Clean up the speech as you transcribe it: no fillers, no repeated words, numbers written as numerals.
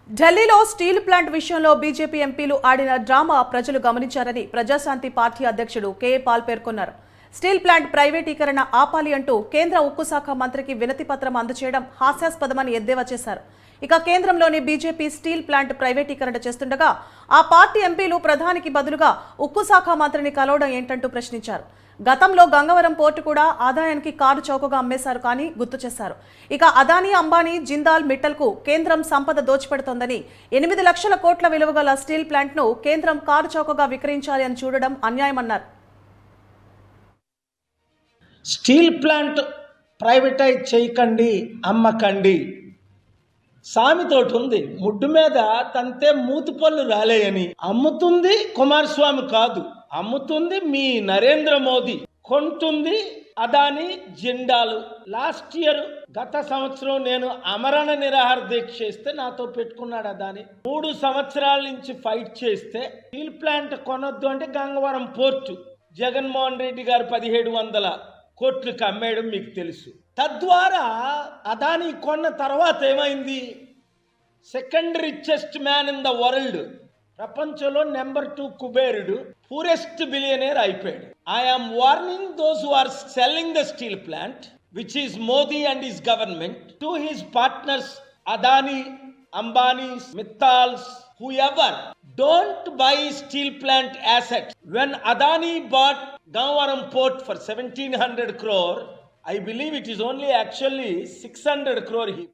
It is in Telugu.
ఢిల్లీలో స్టీల్ ప్లాంట్ విషయంలో బీజేపీ ఎంపీలు ఆడిన డ్రామా ప్రజలు గమనించారని ప్రజాశాంతి పార్టీ అధ్యక్షుడు కేఏ పాల్ పేర్కొన్నారు. స్టీల్ ప్లాంట్ ప్రైవేటీకరణ ఆపాలి అంటూ కేంద్ర ఉక్కు శాఖ మంత్రికి వినతి పత్రం అందజేయడం హాస్యాస్పదమని ఎద్దేవా చేశారు. ఇక కేంద్రంలోని బీజేపీ స్టీల్ ప్లాంట్ ప్రైవేటీకరణ చేస్తుండగా ఆ పార్టీ ఎంపీలు ప్రధానికి బదులుగా ఉక్కు శాఖ మంత్రిని కలవడం ఏంటంటూ ప్రశ్నించారు. గతంలో గంగవరం పోర్టు కూడా ఆదాయానికి కారు చౌకగా అమ్మేశారు కానీ గుర్తు చేశారు. ఇక అదానీ, అంబానీ, జిందాల్, మిట్టల్కు కేంద్రం సంపద దోచిపెడుతోందని 8 లక్షల కోట్ల విలువ గల స్టీల్ ప్లాంట్ను కేంద్రం కారు చౌకగా విక్రయించాలి అని చూడడం అన్యాయమన్నారు. స్టీల్ ప్లాంట్ ప్రైవేటైజ్ చేయకండి, అమ్మకండి సామెతోటి ఉంది. ముడ్డు మీద తంతే మూతుపళ్ళు రాలేయని. అమ్ముతుంది కుమారస్వామి కాదు, అమ్ముతుంది మీ నరేంద్ర మోదీ, కొంటుంది అదాని, జిండాలు. లాస్ట్ ఇయర్ గత సంవత్సరం నేను అమరణ నిరాహార దీక్ష చేస్తే నాతో పెట్టుకున్నాడు అదాని. 3 సంవత్సరాల నుంచి ఫైట్ చేస్తే స్టీల్ ప్లాంట్ కొనొద్దు అంటే గంగవరం పోర్టు జగన్మోహన్ రెడ్డి గారు 1700 కోట్లకు అమ్మేయడం మీకు తెలుసు. తద్వారా అదాని కొన్న తర్వాత ఏమైంది? Second richest man in the world, ప్రపంచంలో నెంబర్ 2 కుబేరుడు, పూరెస్ట్ బిలియనేర్ అయిపోయాడు. I'm warning those who are selling the steel plant which is Modi and his government to his partners Adani, Ambani, Mittals, whoever, don't buy steel plant assets. When Adani bought Gangavaram port for 1700 crore, I believe it is only actually 600 crore he